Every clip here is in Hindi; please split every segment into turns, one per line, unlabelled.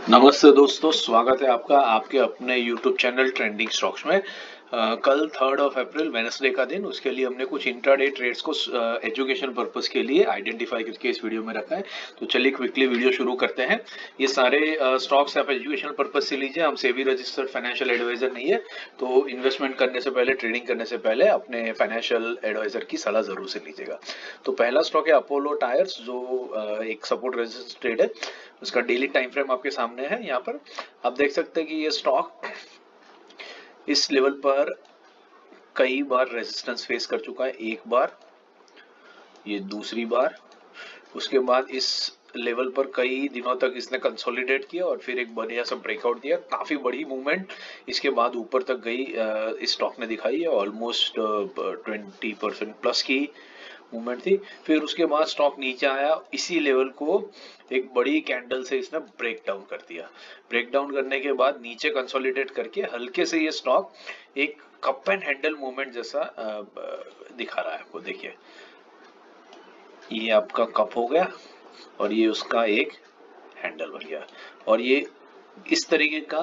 नमस्ते दोस्तों, स्वागत है आपका आपके अपने YouTube चैनल ट्रेंडिंग स्टॉक्स में। कल 3 वेडनेसडे का दिन, उसके लिए हमने कुछ इंट्राडे ट्रेड्स को एजुकेशन पर्पस के लिए आइडेंटिफाई करके इस वीडियो में रखा है। तो चलिए क्विकली वीडियो शुरू करते हैं। ये सारे स्टॉक्स आप एजुकेशन पर्पस से लीजिए, हम सेबी रजिस्टर्ड फाइनेंशियल एडवाइजर नहीं है, तो इन्वेस्टमेंट करने से पहले, ट्रेडिंग करने से पहले अपने फाइनेंशियल एडवाइजर की सलाह जरूर से लीजिएगा। तो पहला स्टॉक है अपोलो टायर्स, जो एक सपोर्ट रेजिस्टेंस ट्रेड है। उसका डेली टाइम फ्रेम आपके सामने है। यहाँ पर आप देख सकते हैं कि ये स्टॉक इस लेवल पर कई बार रेजिस्टेंस फेस कर चुका है। एक बार, ये दूसरी बार, उसके बाद इस लेवल पर कई दिनों तक इसने कंसोलिडेट किया और फिर एक बढ़िया सा ब्रेकआउट दिया। काफी बड़ी मूवमेंट इसके बाद ऊपर तक गई इस स्टॉक ने दिखाई है। ऑलमोस्ट 20% प्लस की मूवमेंट थी। फिर उसके बाद स्टॉक नीचे आया, इसी लेवल को एक बड़ी कैंडल से इसने ब्रेक डाउन कर दिया। ब्रेक डाउन करने के बाद नीचे कंसोलिडेट करके हल्के से ये स्टॉक एक कप एंड हैंडल मूवमेंट जैसा दिखा रहा है आपको। देखिए, ये आपका कप हो गया और ये उसका एक हैंडल बन गया, और ये इस तरीके का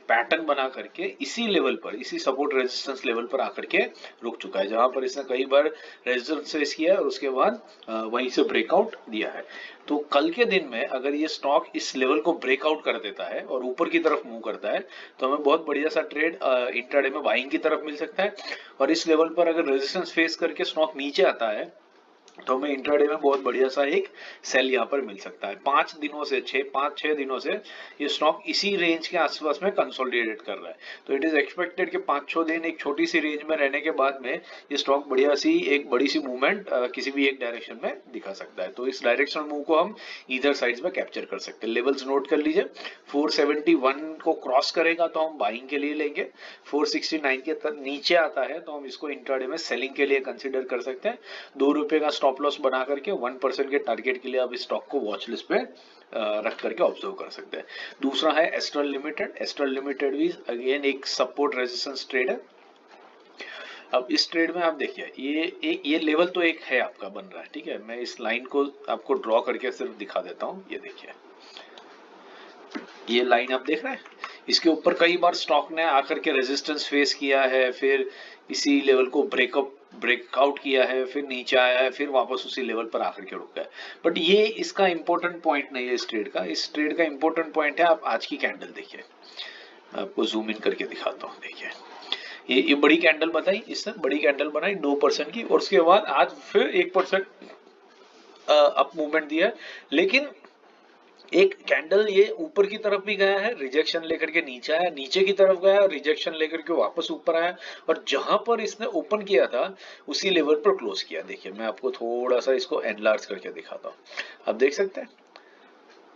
पैटर्न बना करके इसी लेवल पर, इसी सपोर्ट रेजिस्टेंस लेवल पर आकर के रुक चुका है, जहां पर इसने कई बार रेजिस्टेंस फेस किया है और उसके बाद वहीं से ब्रेकआउट दिया है। तो कल के दिन में अगर ये स्टॉक इस लेवल को ब्रेकआउट कर देता है और ऊपर की तरफ मूव करता है, तो हमें बहुत बढ़िया सा ट्रेड इंट्राडे में बाइंग की तरफ मिल सकता है। और इस लेवल पर अगर रेजिस्टेंस फेस करके स्टॉक नीचे आता है, तो हमें इंट्राडे में बहुत बढ़िया सा एक सेल यहाँ पर मिल सकता है। 5 दिनों से ये स्टॉक इसी रेंज के आसपास में कंसोलिडेट कर रहा है। तो इट इज एक्सपेक्टेड कि 5-6 दिन एक छोटी सी रेंज में रहने के बाद में ये स्टॉक बढ़िया सी एक बड़ी सी मूवमेंट किसी भी एक डायरेक्शन में दिखा सकता है। तो इस डायरेक्शनल मूव को हम इधर साइड्स में कैप्चर कर सकते हैं। लेवल्स नोट कर लीजिए। 471 को क्रॉस करेगा तो हम बाइंग के लिए लेंगे। 469 के नीचे आता है तो हम इसको इंट्राडे में सेलिंग के लिए कंसिडर कर सकते हैं। ₹2 का स्टॉप लॉस बना करके 1% के टारगेट के लिए आप इस स्टॉक को वॉच लिस्ट पे रख करके ऑब्जर्व कर सकते हैं। दूसरा है एस्ट्रल लिमिटेड। एस्ट्रल लिमिटेड भी अगेन एक सपोर्ट रेजिस्टेंस ट्रेड है। अब इस ट्रेड में आप देखिए, ये लेवल तो एक है आपका बन रहा है, ठीक है। मैं इस लाइन को आपको ड्रॉ करके सिर्फ दिखा देता हूँ। ये देखिए, ये लाइन आप देख रहे हैं, इसके ऊपर कई बार स्टॉक ने आकर के रेजिस्टेंस फेस किया है, फिर इसी लेवल को ब्रेकआउट किया है, फिर नीचे आया है, फिर वापस उसी लेवल पर आकर के रुका है। बट ये इसका इंपॉर्टेंट पॉइंट नहीं है इस ट्रेड का। इस ट्रेड का इंपॉर्टेंट पॉइंट है, आप आज की कैंडल देखिए। मैं आपको जूम इन करके दिखाता हूँ। देखिए, ये बड़ी कैंडल बताई, इसने बड़ी कैंडल बनाई 2% की, और उसके बाद आज फिर 1% अप मूवमेंट दिया है। लेकिन एक कैंडल ये ऊपर की तरफ भी गया है, रिजेक्शन लेकर के नीचे आया, नीचे की तरफ गया, रिजेक्शन लेकर के वापस ऊपर आया, और जहां पर इसने ओपन किया था उसी लेवल पर क्लोज किया। देखिए, मैं आपको थोड़ा सा इसको एनलार्ज करके दिखाता हूँ। आप देख सकते हैं,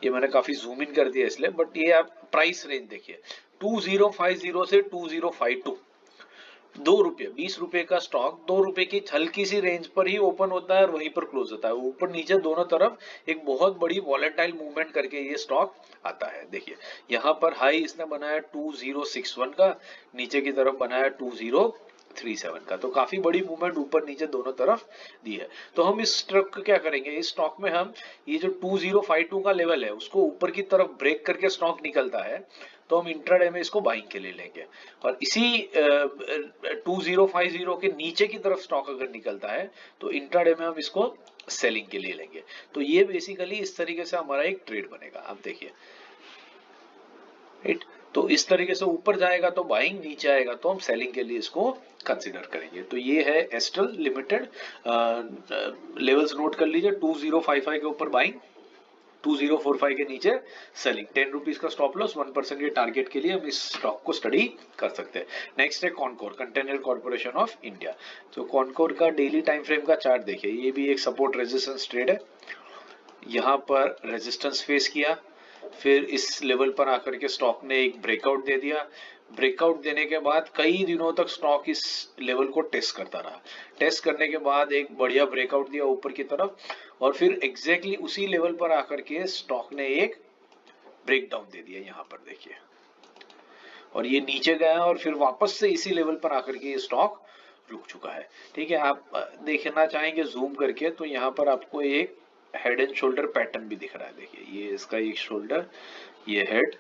ये मैंने काफी जूम इन कर दिया इसलिए, बट ये आप प्राइस रेंज देखिए, 2050 से 2052, ₹2, ₹20 का स्टॉक ₹2 की हल्की सी रेंज पर ही ओपन होता है और वहीं पर क्लोज होता है। ऊपर नीचे दोनों तरफ एक बहुत बड़ी वॉलेटाइल मूवमेंट करके ये स्टॉक आता है। देखिए, यहाँ पर हाई इसने बनाया 2061 का, नीचे की तरफ बनाया 2037 का। तो काफी बड़ी मूवमेंट ऊपर नीचे दोनों तरफ दी है। तो हम इस स्टॉक को क्या करेंगे, इस स्टॉक में हम ये जो 2052 का लेवल है उसको ऊपर की तरफ ब्रेक करके स्टॉक निकलता है, तो हम इंट्राडे में इसको बाइंग के लिए लेंगे। और इसी 2050 के नीचे की तरफ स्टॉक अगर निकलता है, तो इंट्राडे में हम इसको सेलिंग के लिए लेंगे। तो ये बेसिकली इस तरीके से हमारा एक ट्रेड बनेगा। आप देखिए, राइट। तो इस तरीके से ऊपर जाएगा तो बाइंग, नीचे आएगा तो हम सेलिंग के लिए इसको कंसिडर करेंगे। तो ये है एस्ट्रल लिमिटेड। लेवल्स नोट कर लीजिए, 2055 के ऊपर बाइंग, 2045 के नीचे सेलिंग। ₹10 का स्टॉप लॉस, 1% के टारगेट के लिए हम इस स्टॉक को स्टडी कर सकते हैं। नेक्स्ट है Concor, container corporation of India. तो कॉनकोर का डेली टाइम फ्रेम का चार्ट देखिए, ये भी एक सपोर्ट रेजिस्टेंस ट्रेड है। यहाँ पर रेजिस्टेंस फेस किया, फिर इस लेवल पर आकर के स्टॉक ने एक ब्रेकआउट दे दिया। ब्रेकआउट देने के बाद कई दिनों तक स्टॉक इस लेवल को टेस्ट करता रहा। टेस्ट करने के बाद एक बढ़िया ब्रेकआउट दिया ऊपर की तरफ, और फिर एग्जैक्टली उसी लेवल पर आकर के स्टॉक ने एक ब्रेकडाउन दे दिया। यहाँ पर देखिए, और ये नीचे गया और फिर वापस से इसी लेवल पर आकर के ये स्टॉक रुक चुका है। ठीक है, आप देखना चाहेंगे जूम करके, तो यहाँ पर आपको एक हेड एंड शोल्डर पैटर्न भी दिख रहा है। देखिए ये इसका एक शोल्डर, ये हेड,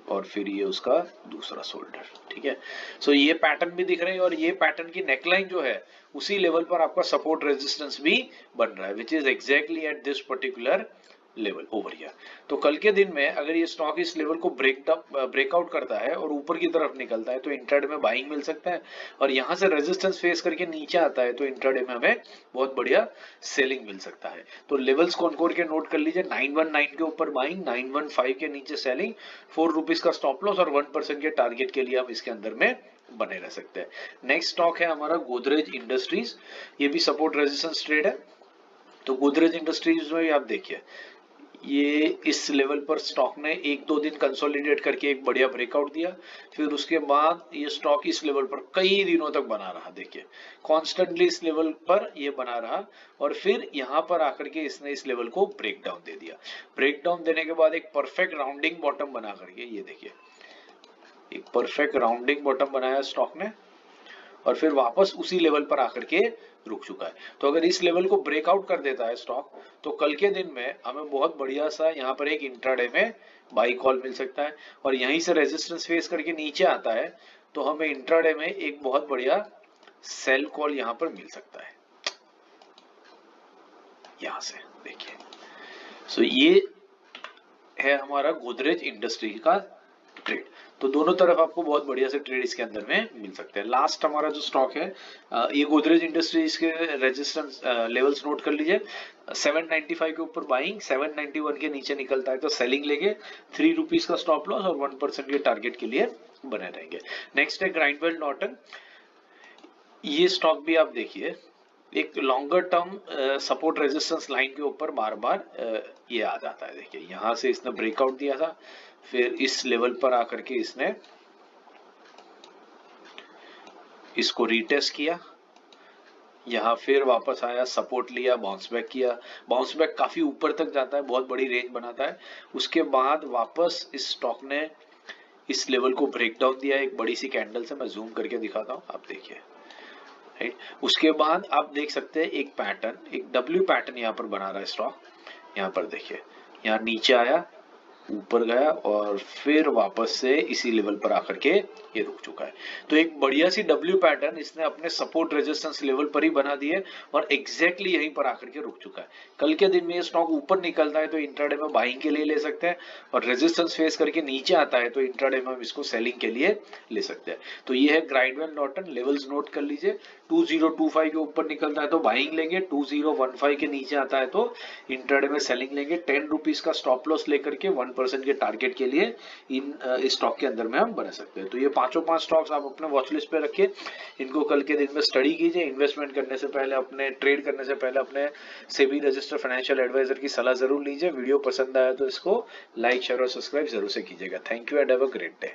और फिर ये उसका दूसरा शोल्डर। ठीक है, सो ये पैटर्न भी दिख रहे हैं और ये पैटर्न की नेकलाइन जो है उसी लेवल पर आपका सपोर्ट रेजिस्टेंस भी बन रहा है, which is exactly at this particular level over here. तो कल के दिन में अगर ये स्टॉक इस लेवल को ब्रेकआउट करता है और ऊपर की तरफ निकलता है तो इंट्राडे में बाइंग मिल सकता है, और यहां से रेजिस्टेंस फेस करके नीचे आता है तो इंट्राडे में हमें बहुत बढ़िया सेलिंग मिल सकता है। तो लेवल्स कौन के नोट कर लीजिए, 919 के ऊपर बाइंग, 915 के नीचे सेलिंग, 4 रुपीज का स्टॉप लॉस और 1% के टारगेट के लिए हम इसके अंदर में बने रह सकते हैं। नेक्स्ट स्टॉक है हमारा गोदरेज इंडस्ट्रीज, ये भी सपोर्ट रेजिस्टेंस ट्रेड है। तो गोदरेज इंडस्ट्रीज में आप देखिए ये इस लेवल पर स्टॉक ने एक दो दिन कंसोलिडेट करके एक बढ़िया ब्रेकआउट दिया, फिर उसके बाद ये स्टॉक इस लेवल पर कई दिनों तक बना रहा। देखिए कॉन्स्टेंटली इस लेवल पर ये बना रहा और फिर यहाँ पर आकर के इसने इस लेवल को ब्रेक डाउन दे दिया। ब्रेक डाउन देने के बाद एक परफेक्ट राउंडिंग बॉटम बना करके, ये देखिए एक परफेक्ट राउंडिंग बॉटम बनाया स्टॉक ने और फिर वापस उसी लेवल पर आकर के रुक चुका है। तो अगर इस लेवल को ब्रेकआउट कर देता है स्टॉक तो कल के दिन में हमें बहुत बढ़िया सा यहाँ पर एक इंट्राडे में बाई कॉल मिल सकता है, और यहीं से रेजिस्टेंस फेस करके नीचे आता है तो हमें इंट्राडे में एक बहुत बढ़िया सेल कॉल यहाँ पर मिल सकता है, यहां से देखिए। सो ये है हमारा गोदरेज इंडस्ट्री का ट्रेड। तो दोनों तरफ आपको बहुत बढ़िया से ट्रेड इसके अंदर में मिल सकते हैं। लास्ट हमारा जो स्टॉक है ये गोदरेज इंडस्ट्रीज के रेजिस्टेंस लेवल्स नोट कर लीजिए, 795 के ऊपर बाइंग, 791 के नीचे निकलता है तो सेलिंग लेंगे, 3 रुपीज का स्टॉप लॉस और 1% के टारगेट के लिए बने रहेंगे। नेक्स्ट है ग्राइंडवेल नॉर्टन, ये स्टॉक भी आप देखिए एक longer term support resistance line के ऊपर बार बार ये आ जाता है। देखिए यहां से इसने ब्रेकआउट दिया था, फिर इस लेवल पर आकर के इसने इसको रीटेस्ट किया, यहाँ फिर वापस आया, सपोर्ट लिया, बाउंस बैक किया, बाउंस बैक काफी ऊपर तक जाता है, बहुत बड़ी रेंज बनाता है। उसके बाद वापस इस स्टॉक ने इस लेवल को ब्रेक डाउन दिया एक बड़ी सी कैंडल से, मैं जूम करके दिखाता हूँ, आप देखिए राइट। उसके बाद आप देख सकते हैं एक पैटर्न, एक डब्ल्यू पैटर्न यहाँ पर बना रहा है स्टॉक। यहाँ पर देखिए यहाँ नीचे आया, ऊपर गया और फिर वापस से इसी लेवल पर आकर के ये रुक चुका है। तो एक बढ़िया सी डब्ल्यू पैटर्न इसने अपने सपोर्ट रेजिस्टेंस लेवल पर ही बना दिए और एग्जैक्टली यहीं पर आकर के रुक चुका है। कल के दिन में ये स्टॉक ऊपर निकलता है तो इंट्राडे में बाइंग के लिए ले सकते हैं, और रेजिस्टेंस फेस करके नीचे आता है तो इंट्राडे में हम इसको सेलिंग के लिए ले सकते हैं। तो ये है ग्राइंडवेल नॉर्टन, लेवल्स नोट कर लीजिए, 2025 के ऊपर निकलता है तो बाइंग लेंगे, 2015 के नीचे आता है तो इंट्राडे में सेलिंग लेंगे, 10 रुपीज का स्टॉप लॉस लेकर के 1% के टारगेट के लिए इन स्टॉक के अंदर में हम बना सकते हैं। तो ये पांचों पांच स्टॉक्स आप अपने वॉच लिस्ट पे रखिए, इनको कल के दिन में स्टडी कीजिए। इन्वेस्टमेंट करने से पहले, अपने ट्रेड करने से पहले अपने सेबी रजिस्टर्ड फाइनेंशियल एडवाइजर की सलाह जरूर लीजिए। वीडियो पसंद आया तो इसको लाइक, शेयर और सब्सक्राइब जरूर से कीजिएगा। Thank you and have a great day.